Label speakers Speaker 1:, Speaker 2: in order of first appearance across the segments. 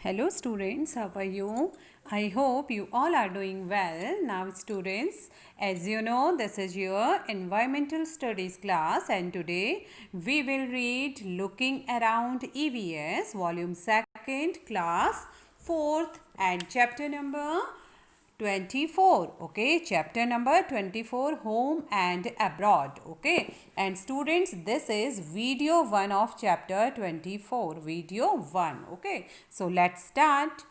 Speaker 1: Hello students, how are you? I hope you all are doing well. Now students, as you know, this is your environmental studies class and today we will read Looking Around EVS volume 2nd class 4th and chapter number 24. Okay, chapter number 24, home and abroad. Okay, and students, this is video 1 of chapter 24, video 1. Okay, so let's start.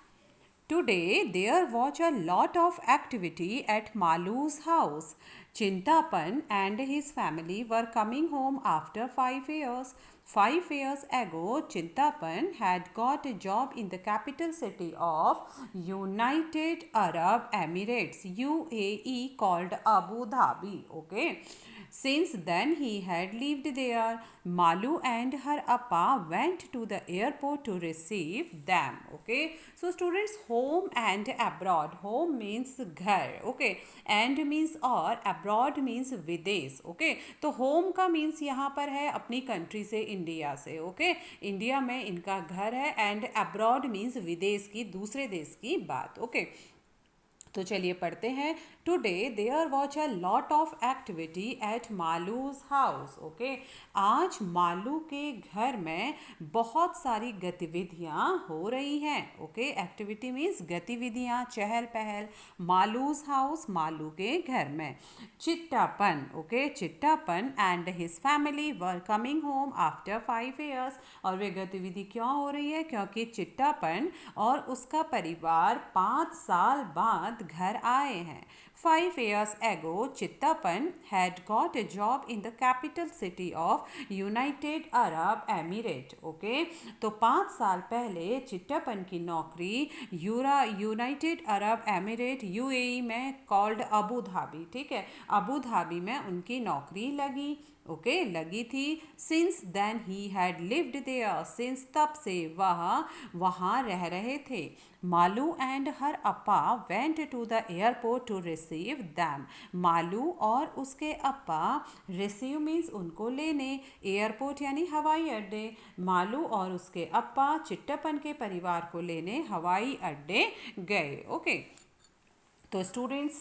Speaker 1: Today there was a lot of activity at Malu's house. Chintapan and his family were coming home after 5 years. 5 years ago, Chintapan had got a job in the capital city of United Arab Emirates, UAE, called Abu Dhabi. Okay. Since then, he had lived there. Malu and her appa went to the airport to receive them. Okay. So, students, home and abroad. Home means ghar. Okay. And means और abroad means विदेश. Okay. तो home का means यहाँ पर है अपनी country से India से. Okay. इंडिया में इनका घर है and abroad means विदेश की दूसरे देश की बात. Okay. तो चलिए पढ़ते हैं. Today there was a lot of activity at Malu's house. Okay, आज मालू के घर में बहुत सारी गतिविधियां हो रही हैं. ओके, एक्टिविटी मीन्स गतिविधियां, चहल पहल. मालूज हाउस, मालू के घर में. Chittappan, okay, Chittappan and his family were coming home after 5 years. और वे गतिविधि क्यों हो रही है? क्योंकि चिट्टापन और उसका परिवार 5 साल बाद घर आए हैं. 5 years ago, Chittapan had got a job in the capital city of United Arab Emirates. Okay, तो 5 साल पहले चिट्टापन की नौकरी यूनाइटेड अरब एमिरेट यूएई में कॉल्ड अबू धाबी. ठीक है, अबू धाबी में उनकी नौकरी लगी. ओके, लगी थी. Since then he had lived there. Since तब से वह वहाँ रह रहे थे. मालू एंड हर अप्पा went to the airport to receive them. Malu और उसके अप्पा, रिसीव मीन्स उनको लेने, एयरपोर्ट यानी हवाई अड्डे. मालू और उसके अप्पा चिट्टापन के परिवार को लेने हवाई अड्डे गए. ओके, तो स्टूडेंट्स,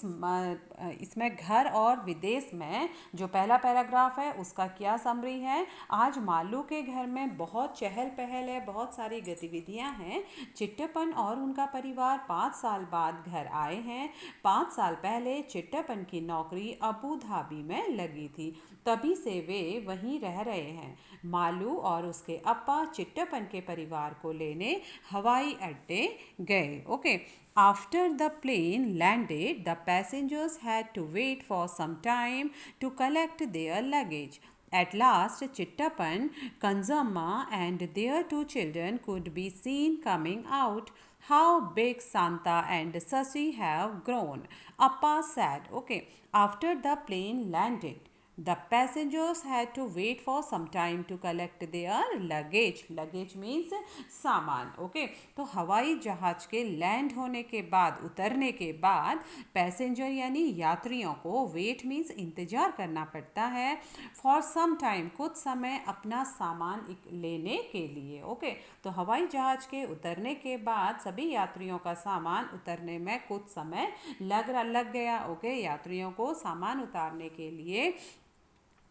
Speaker 1: इसमें घर और विदेश में जो पहला पैराग्राफ है उसका क्या समरी है. आज मालू के घर में बहुत चहल पहल है, बहुत सारी गतिविधियां हैं. चिट्टापन और उनका परिवार 5 साल बाद घर आए हैं. 5 साल पहले चिट्टापन की नौकरी अबू धाबी में लगी थी, तभी से वे वहीं रह रहे हैं. मालू और उसके अप्पा चिट्टापन के परिवार को लेने हवाई अड्डे गए. Okay, after the plane landed, the passengers had to wait for some time to collect their luggage. At last, Chittapan, Kanzamma and their 2 children could be seen coming out. How big Santa and Sasi have grown, Appa said. Okay, after the plane landed, the passengers had to wait for some time to collect their luggage. Luggage means सामान. Okay, तो हवाई जहाज के land होने के बाद, उतरने के बाद, पैसेंजर यानी यात्रियों को वेट मीन्स इंतज़ार करना पड़ता है. फॉर सम टाइम, कुछ समय अपना सामान लेने के लिए. ओके, तो हवाई जहाज के उतरने के बाद सभी यात्रियों का सामान उतरने में कुछ समय लग गया. ओके, यात्रियों को सामान उतारने के लिए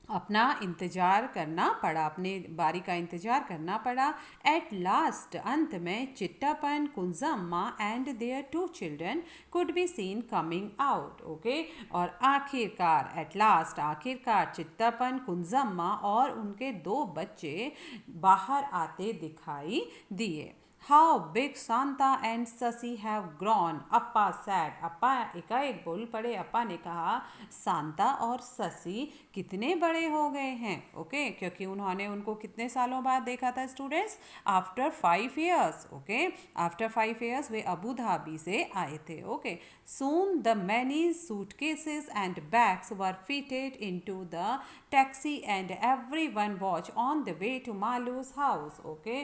Speaker 1: अपना इंतज़ार करना पड़ा, अपने बारी का इंतज़ार करना पड़ा. एट लास्ट, अंत में, Chittappan, Kunjamma and there 2 children could be seen coming out. Okay, और आखिरकार, एट लास्ट, आखिरकार, चिट्टापन, कुंजम्मा और उनके 2 बच्चे बाहर आते दिखाई दिए. How big Santa and Sasi have grown, Appa said. Appa एकाएक बोल पड़े. अप्पा ने कहा, सांता और ससी कितने बड़े हो गए हैं. ओके, क्योंकि उन्होंने उनको कितने सालों बाद देखा था students? After 5 years. Okay, after 5 years वे अबू धाबी से आए थे. Okay, soon the many suitcases and bags were fitted into the taxi and everyone watch on the way to Malu's house. Okay,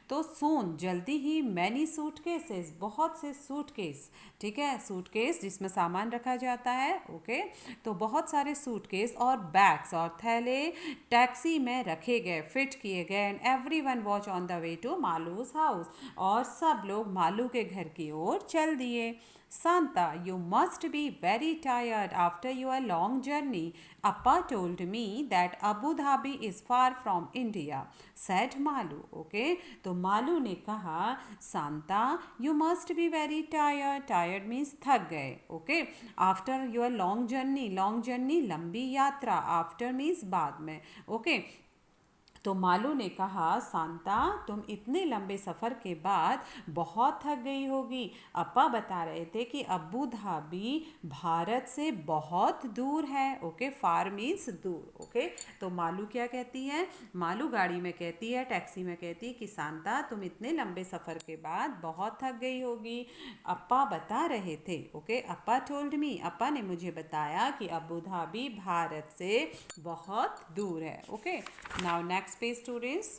Speaker 1: तो सून, जल्दी जल्दी ही मैनी सूटकेसेस, बहुत से सूटकेस, ठीक है, सूटकेस जिसमें सामान रखा जाता है, ओके, तो बहुत सारे सूटकेस और बैग्स और थैले टैक्सी में रखे गए, फिट किए गए, and everyone watch on the way to Malu's house, और सब लोग मालू के घर की ओर चल दिए. Santa, you must be very tired after your long journey. Appa told me that Abu Dhabi is far from India, said Malu. Okay, तो मालू ने कहा, Santa, you must be very tired. Tired means थक गए. Okay, after your long journey लंबी यात्रा. After means बाद में. Okay, तो मालू ने कहा, सांता, तुम इतने लंबे सफ़र के बाद बहुत थक गई होगी. अप्पा बता रहे थे कि अबू धाबी भारत से बहुत दूर है. ओके, फार मीन्स दूर. ओके, तो मालू क्या कहती है, मालू गाड़ी में कहती है, टैक्सी में कहती है कि सांता, तुम इतने लंबे सफ़र के बाद बहुत थक गई होगी. अप्पा बता रहे थे. ओके, अप्पा टोल्ड मी, अप्पा ने मुझे बताया कि अबू धाबी भारत से बहुत दूर है. Okay, now next page, students.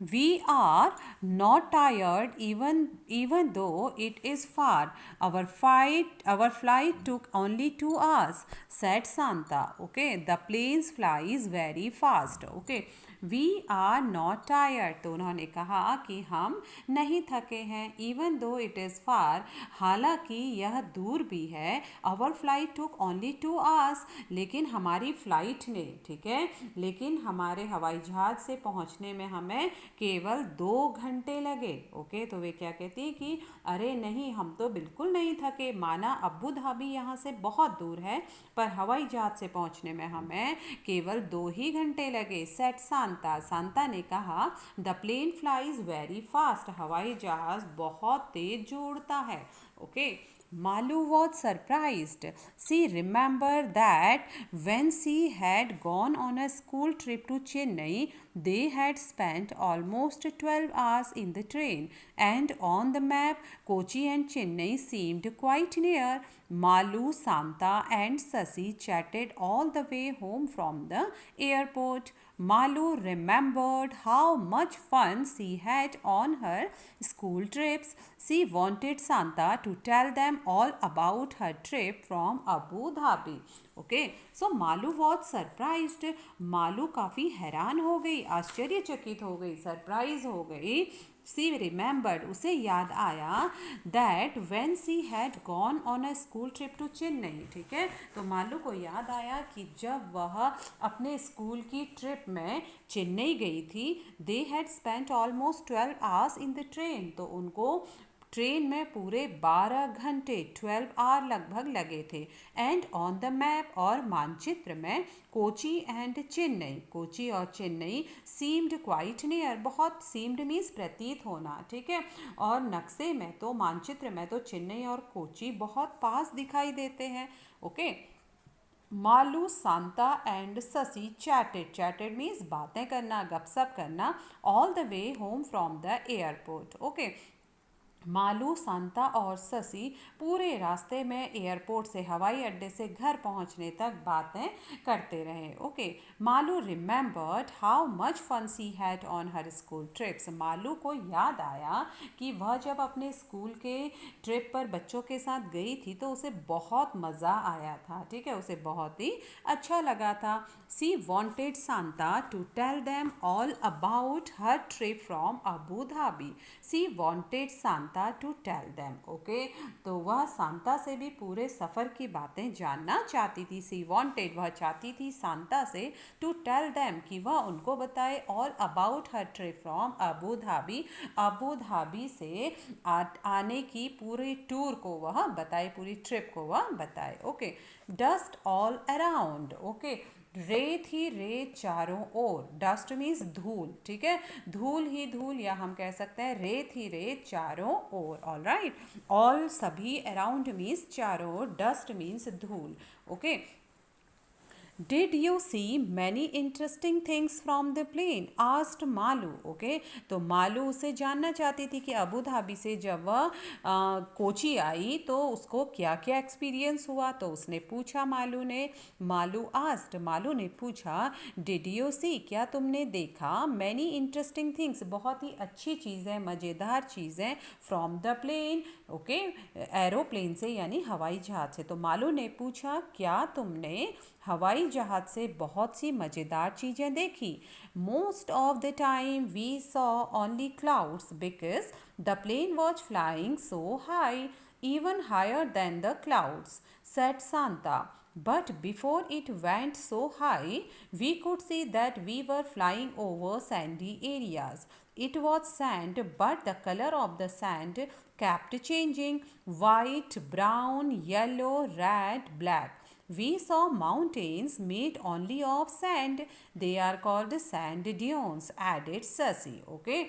Speaker 1: We are not tired even though it is far. Our flight took only 2 hours, said Santa. Okay, the planes flies very fast. Okay, we are not tired, तो उन्होंने कहा कि हम नहीं थके हैं. Even though it is far, हालांकि यह दूर भी है. Our flight took only 2 hours, लेकिन हमारी फ़्लाइट ने, ठीक है, लेकिन हमारे हवाई जहाज़ से पहुंचने में हमें केवल 2 घंटे लगे. ओके, तो वे क्या कहती कि अरे नहीं, हम तो बिल्कुल नहीं थके, माना अबू धाबी यहाँ से बहुत दूर है, पर हवाई जहाज़ से पहुंचने में हमें केवल 2 ही घंटे लगे. सेट सांता ने कहा, the plane flies very fast, हवाई जहाज बहुत तेज जो उड़ता है. Okay, Malu was surprised. She remembered that when she had gone on a school trip to Chennai, they had spent almost 12 hours in the train, and on the map, Kochi and Chennai seemed quite near. Malu, Santa, and Sasi chatted all the way home from the airport. Malu remembered how much fun she had on her school trips. She wanted Santa to tell them all about her trip from Abu Dhabi. Okay, so Malu was surprised, Malu काफ़ी हैरान हो गई, आश्चर्यचकित हो गई, surprise हो गई. सी remembered, उसे याद आया, that when she had gone on a school trip to Chennai. ठीक है, तो मालू को याद आया कि जब वह अपने स्कूल की ट्रिप में चेन्नई गई थी, they had spent almost 12 hours in the train, तो उनको ट्रेन में पूरे 12 घंटे 12 आवर लगभग लगे थे. एंड ऑन द मैप, और मानचित्र में, कोची एंड चेन्नई, कोची और चेन्नई सीम्ड क्वाइट नियर, बहुत सीम्ड मीन्स प्रतीत होना, ठीक है, और नक्शे में तो, मानचित्र में तो चेन्नई और कोची बहुत पास दिखाई देते हैं. Okay, Malu, Santa and Sasi chatted means बातें करना, गपशप करना, all the way home from the airport. Okay, Malu, Santa और ससी पूरे रास्ते में एयरपोर्ट से, हवाई अड्डे से घर पहुंचने तक बातें करते रहे. Okay, Malu remembered how much fun she had on her school trips. Malu को याद आया कि वह जब अपने स्कूल के ट्रिप पर बच्चों के साथ गई थी तो उसे बहुत मज़ा आया था. ठीक है, उसे बहुत ही अच्छा लगा था. She wanted Santha to tell them all about her trip from Abu Dhabi. She wanted Santha to tell them. Okay, तो वह सांता से भी पूरे सफ़र की बातें जानना चाहती थी. सी वॉन्टेड, वह चाहती थी सांता से, टू टेल देम, कि वह उनको बताए, all about her trip from Abu Dhabi, Abu Dhabi से आने की पूरी टूर को वह बताए, पूरी ट्रिप को वह बताए. Okay, dust all around. Okay, रेत ही रेत चारों ओर, डस्ट मीन्स धूल, ठीक है, धूल ही धूल, या हम कह सकते हैं रेत ही रेत चारों ओर. ऑल राइट, ऑल सभी, अराउंड मीन्स चारों ओर, डस्ट मीन्स धूल. Okay, did you see many interesting things from the plane asked Malu. Okay, तो मालू उसे जानना चाहती थी कि अबू धाबी से जब वह कोची आई तो उसको क्या क्या एक्सपीरियंस हुआ. तो उसने पूछा मालू आस्ट, मालू ने पूछा डिड यू सी, क्या तुमने देखा मैनी इंटरेस्टिंग थिंग्स, बहुत ही अच्छी चीज़ें, मज़ेदार चीज़ें from the plane. Okay, aeroplane से यानी हवाई जहाज़ से. तो मालू ने पूछा क्या तुमने हवाई जहाज़ से बहुत सी मज़ेदार चीज़ें देखी. Most of the time we saw only clouds because the plane was flying so high, even higher than the clouds, said Santa. But before it went so high, we could see that we were flying over sandy areas. It was sand, but the color of the sand kept changing: white, brown, yellow, red, black. We saw mountains made only of sand. They are called sand dunes, added Sasi. Okay.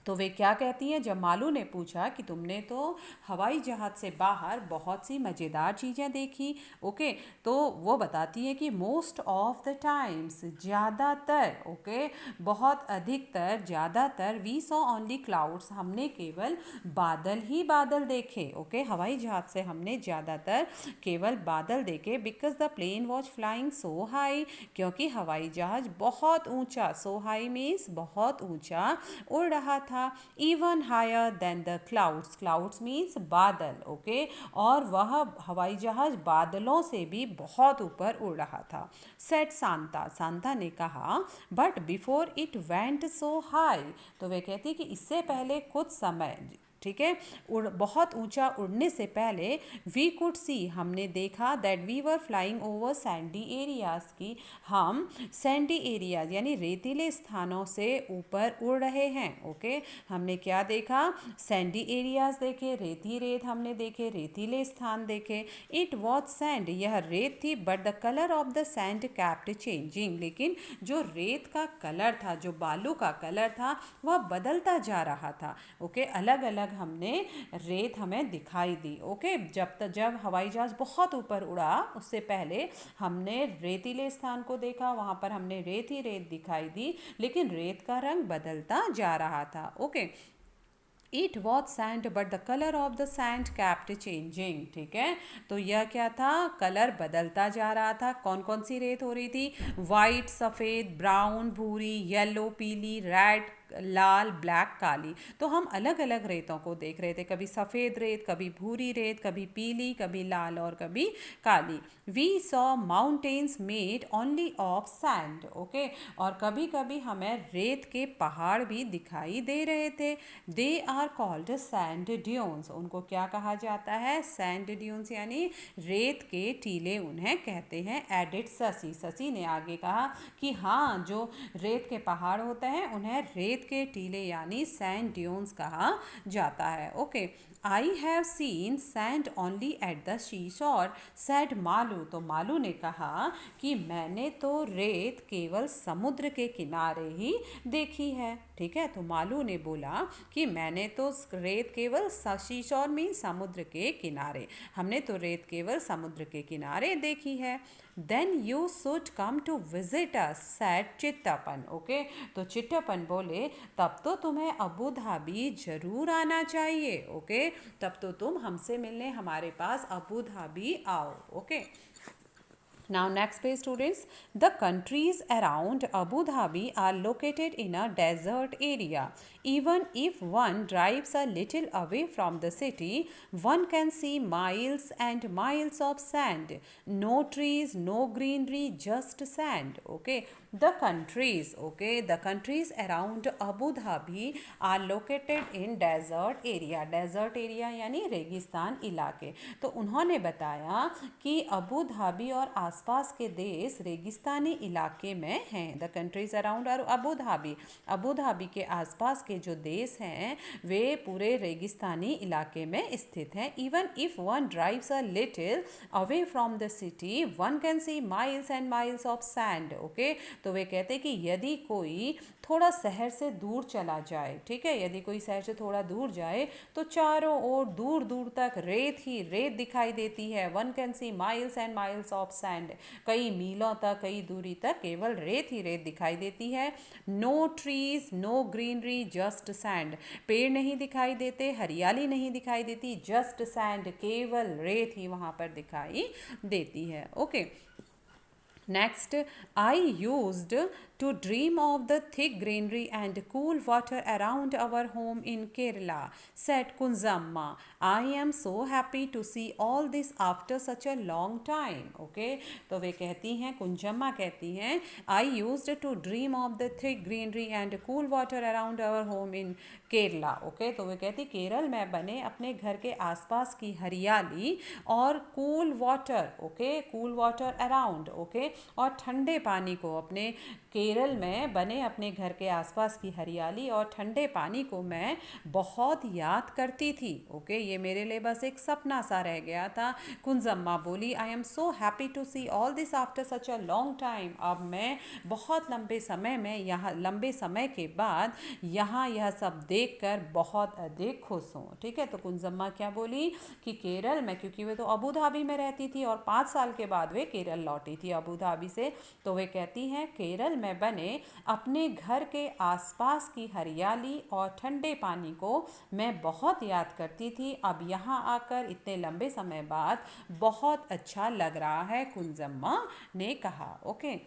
Speaker 1: तो वे क्या कहती हैं, जब मालू ने पूछा कि तुमने तो हवाई जहाज़ से बाहर बहुत सी मज़ेदार चीज़ें देखी. ओके, तो वो बताती है कि मोस्ट ऑफ द टाइम्स, ज़्यादातर, ओके, बहुत अधिकतर, ज़्यादातर, वी सॉ ओनली क्लाउड्स, हमने केवल बादल ही बादल देखे. ओके, हवाई जहाज़ से हमने ज़्यादातर केवल बादल देखे. Because the plane was flying so high, क्योंकि हवाई जहाज़ बहुत ऊंचा, सो हाई मीन्स बहुत ऊंचा, उड़ रहा था. Even higher than the clouds, clouds means बादल. ओके, और वह हवाई जहाज बादलों से भी बहुत ऊपर उड़ रहा था. सेट सांता, सांता ने कहा but before it went so high, तो वे कहती कि इससे पहले कुछ समय, ठीक है, बहुत ऊंचा उड़ने से पहले, वी कुड सी, हमने देखा, that we were flying over sandy areas, की हम सैंडी एरियाज यानी रेतीले स्थानों से ऊपर उड़ रहे हैं. ओके, हमने क्या देखा, सैंडी एरियाज देखे, रेत हमने देखे, रेतीले स्थान देखे. इट वॉज सैंड, यह रेत थी, but the colour of the sand kept changing, लेकिन जो रेत का कलर था, जो बालू का कलर था, वह बदलता जा रहा था. ओके, अलग अलग हमने रेत हमें दिखाई दी. ओके, जब हवाई जहाज बहुत ऊपर उड़ा उससे पहले हमने रेतीले स्थान को देखा, वहाँ पर हमने रेत ही रेत दिखाई दी, लेकिन रेत का रंग बदलता जा रहा था. Okay, it was sand but the colour of the sand kept changing. ठीक है, तो यह क्या था, कलर बदलता जा रहा था. कौन कौन सी रेत हो रही थी, वाइट सफ़ेद, ब्राउन भूरी, येलो पीली, रेड लाल, ब्लैक काली. तो हम अलग अलग रेतों को देख रहे थे, कभी सफ़ेद रेत, कभी भूरी रेत, कभी पीली, कभी लाल और कभी काली. We saw mountains made only of sand. Okay, और कभी कभी हमें रेत के पहाड़ भी दिखाई दे रहे थे. They are called sand dunes, उनको क्या कहा जाता है, सैंड ड्यून्स यानी रेत के टीले उन्हें कहते हैं. एडिड ससी, ससी ने आगे कहा कि हाँ, जो रेत के पहाड़ होते हैं उन्हें रेत के टीले यानी सैंड ड्यून्स कहा जाता है. Okay, I have seen sand only at the sea shore, said Malu. तो मालू ने कहा कि मैंने तो रेत केवल समुद्र के किनारे ही देखी है. ठीक है, तो मालू ने बोला कि मैंने तो रेत केवल सी शोर में, समुद्र के किनारे, हमने तो रेत केवल समुद्र के किनारे देखी है. Then you should come to visit us, said Chittappan. Okay, तो चिट्टापन बोले तब तो तुम्हें अबू धाबी जरूर आना चाहिए. ओके, तब तो तुम हमसे मिलने हमारे पास अबू धाबी आओ. Okay, now next page students, the countries around Abu Dhabi are located in a desert area. Even if one drives a little away from the city, one can see miles and miles of sand. No trees, no greenery, just sand. Okay, the countries, okay, the countries around Abu Dhabi are located in desert area. Desert area यानी रेगिस्तान इलाके. तो उन्होंने बताया कि Abu Dhabi और आसपास के देश रेगिस्तानी इलाके में हैं. द कंट्रीज अराउंड और अबू धाबी, अबू धाबी के आसपास के जो देश हैं वे पूरे रेगिस्तानी इलाके में स्थित हैं. Even if one drives a little away from the city, one can see miles and miles of sand. Okay, तो वे कहते हैं कि यदि कोई थोड़ा शहर से दूर चला जाए, ठीक है, यदि कोई शहर से थोड़ा दूर जाए तो चारों ओर दूर दूर तक रेत ही रेत दिखाई देती है. One can see miles and miles of sand. कई मीलों तक, कई दूरी तक केवल रेत ही रेत दिखाई देती है. No trees, no greenery, just sand. पेड़ नहीं दिखाई देते, हरियाली नहीं दिखाई देती, जस्ट सैंड, केवल रेत ही वहाँ पर दिखाई देती है. Okay. Next, I used to dream of the thick greenery and cool water around our home in Kerala, said Kunzamma. I am so happy to see all this after such a long time. Okay, तो वे कहती हैं, कुंजम्मा कहती हैं, I used to dream of the thick greenery and cool water around our home in Kerala. Okay, तो वे कहती केरल में बने अपने घर के आसपास की हरियाली और cool water, okay, cool water around, okay, और ठंडे पानी को, अपने केरल में बने अपने घर के आसपास की हरियाली और ठंडे पानी को मैं बहुत याद करती थी. ओके, ये मेरे लिए बस एक सपना सा रह गया था. कुंजम्मा बोली, I am so happy to see all this after such a long time. अब मैं बहुत लंबे समय के बाद यहाँ यह सब देखकर बहुत अधिक खुश हूँ. ठीक है, तो कुंजम्मा क्या बोली कि केरल में, क्योंकि वे तो अबू धाबी में रहती थी और 5 साल के बाद वे केरल लौटी थी अबू धाबी से, तो वे कहती हैं केरल में बने अपने घर के आसपास की हरियाली और ठंडे पानी को मैं बहुत याद करती थी. अब यहाँ आकर इतने लंबे समय बाद बहुत अच्छा लग रहा है, कुंजम्मा ने कहा. Okay.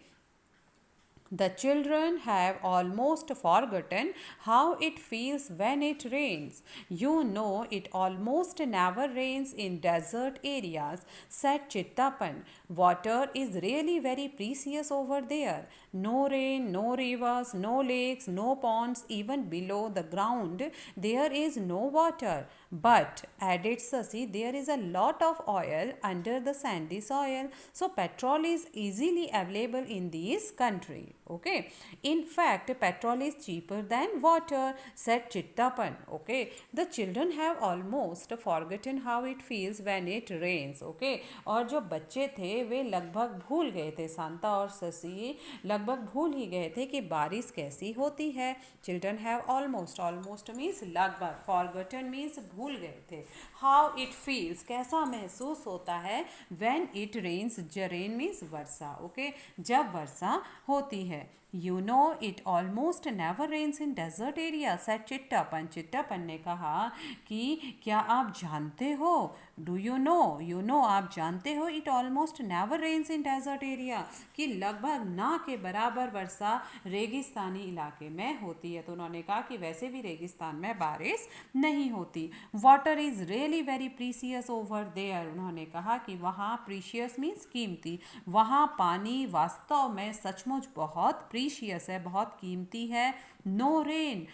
Speaker 1: The children have almost forgotten how it feels when it rains. You know, it almost never rains in desert areas, said Chittapan. Water is really very precious over there. No rain, no rivers, no lakes, no ponds, even below the ground there is no water. But, added Sasi, there is a lot of oil under the sandy soil, so petrol is easily available in this country. Okay. In fact, petrol is cheaper than water, said Chittapan. Okay. The children have almost forgotten how it feels when it rains. Okay. और जो बच्चे थे वे लगभग भूल गए थे, शांता और शशि लगभग भूल ही गए थे कि बारिश कैसी होती है. Children have almost means लगभग, forgotten means भूल गए थे. How it feels, कैसा महसूस होता है. When it rains, rain means Varsha. Okay. जब वर्षा होती है. You know, it almost never rains in desert area, said चिट्टापन. चिट्टापन ने कहा कि क्या आप जानते हो, डू यू नो, आप जानते हो, it almost never rains in desert area, कि लगभग ना के बराबर वर्षा रेगिस्तानी इलाके में होती है. तो उन्होंने कहा कि वैसे भी रेगिस्तान में बारिश नहीं होती. Water is really very precious over there. उन्होंने कहा कि वहाँ, प्रीशियस मीन्स कीमती, वहाँ पानी वास्तव में सचमुच बहुत प्रीशियस है, बहुत कीमती है. नो रेन,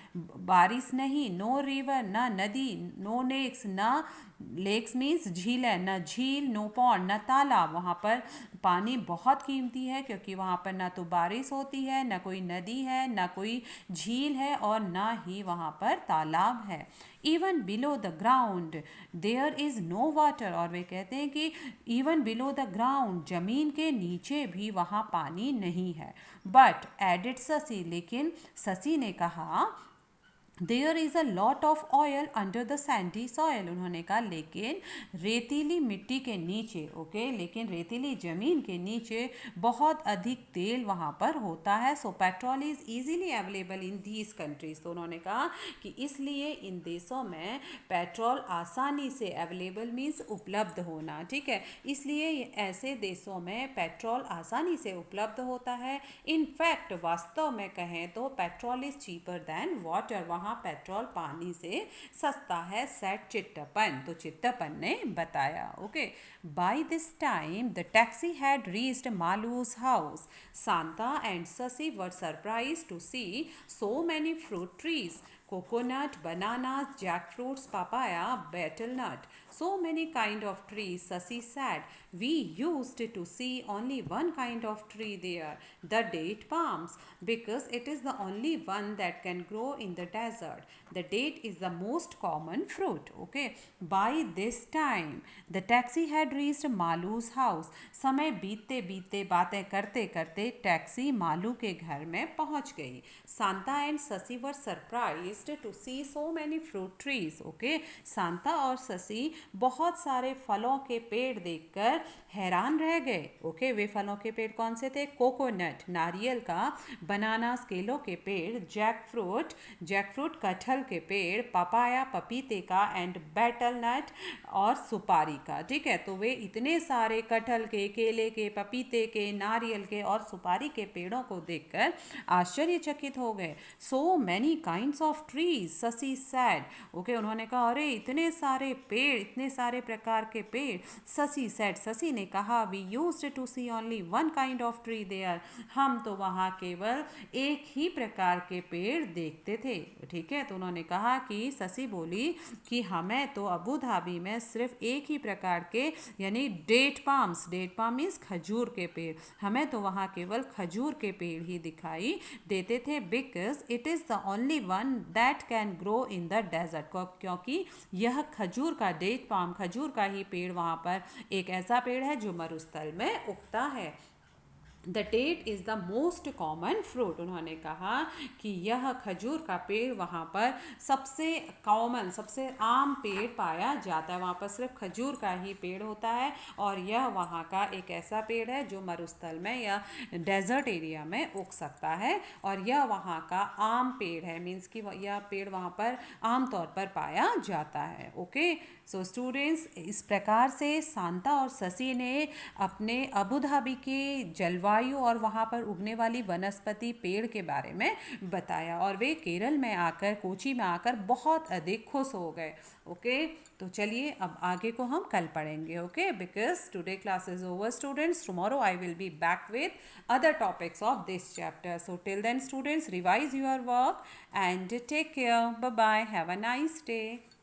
Speaker 1: बारिश नहीं. नो रिवर, ना नदी. नो लेक्स, ना लेक्स मीन्स झील है, न झील. नो पॉन्ड, न तालाब. वहाँ पर पानी बहुत कीमती है क्योंकि वहाँ पर ना तो बारिश होती है, ना कोई नदी है, ना कोई झील है और ना ही वहाँ पर तालाब है. Even below the ground there is no water. और वे कहते हैं कि इवन बिलो द ग्राउंड, जमीन के नीचे भी वहाँ पानी नहीं है. बट, एडिड शशि, लेकिन शशि ने कहा, there is a lot of oil under the sandy soil. उन्होंने कहा लेकिन रेतीली मिट्टी के नीचे, ओके, लेकिन रेतीली ज़मीन के नीचे बहुत अधिक तेल वहाँ पर होता है. So petrol is easily available in these countries. तो उन्होंने कहा कि इसलिए इन देशों में पेट्रोल आसानी से अवेलेबल मीन्स उपलब्ध होना. ठीक है, इसलिए ऐसे देशों में पेट्रोल आसानी से उपलब्ध होता है. इनफैक्ट वास्तव में कहें तो petrol is cheaper than water. वहाँ पेट्रोल पानी से सस्ता है, सेट चिट्टापन. तो चिट्टापन ने बताया. Okay. By this time the taxi had reached Malu's house. Santa and Sasi were surprised to see so many fruit trees. Coconut, bananas, jackfruits, papaya, betel nut. So many kind of trees, Sasi said. We used to see only one kind of tree there, the date palms, because it is the only one that can grow in the desert. desert. The date is the most common fruit. Okay. By this time, the taxi had reached Malu's house. समय बीतते बीतते बातें करते करते taxi Malu के घर में पहुंच गई. Santa and Sasi were surprised to see so many fruit trees. Okay. Santa और ससी बहुत सारे फलों के पेड़ देखकर हैरान रह गए. ओके, वे फलों के पेड़ कौन से थे? कोकोनट नारियल का, बनानास केलों के पेड़, जैकफ्रूट कटहल के पेड़, पपाया पपीते का एंड बेटल नट और सुपारी का. ठीक है, तो वे इतने सारे कटहल के, केले के, पपीते के, नारियल के और सुपारी के पेड़ों को देखकर आश्चर्यचकित हो गए. So many kinds of trees, Sasi said. Okay, उन्होंने कहा अरे इतने सारे पेड़, इतने सारे प्रकार के पेड़. ससी सैड, ससी ने कहा we used to see only one kind of tree there. हम तो वहाँ केवल एक ही प्रकार के पेड़ देखते थे. ठीक है, तो उन्होंने कहा कि ससी बोली कि हमें तो अबू धाबी में सिर्फ एक ही प्रकार के यानी डेट पाम मीन्स खजूर के पेड़, हमें तो वहाँ केवल खजूर के पेड़ ही दिखाई देते थे. Because it is the only one that can grow in the desert. क्योंकि यह खजूर का डेट पाम, खजूर का ही पेड़ वहाँ पर एक ऐसा पेड़ है जो मरुस्थल में उगता है. The that is the most common fruit. उन्होंने कहा कि यह खजूर का पेड़ वहाँ पर सबसे कॉमन, सबसे आम पेड़ पाया जाता है. वहाँ पर सिर्फ खजूर का ही पेड़ होता है और यह वहाँ का एक ऐसा पेड़ है जो मरुस्थल में या डेजर्ट एरिया में उग सकता है और यह वहाँ का आम पेड़ है. मीन्स कि यह पेड़ वहाँ पर आम तौर पर पाया जाता है. ओके, सो स्टूडेंट्स, इस प्रकार से सांता और ससी ने अपने अबू धाबी के जलवायु और वहाँ पर उगने वाली वनस्पति पेड़ के बारे में बताया और वे केरल में आकर, कोची में आकर बहुत अधिक खुश हो गए. ओके, तो चलिए अब आगे को हम कल पढ़ेंगे. Okay, because today class is over students. Tomorrow I will be back with other topics of this chapter. So till then students, revise your work and take care. Bye bye. Have a nice day.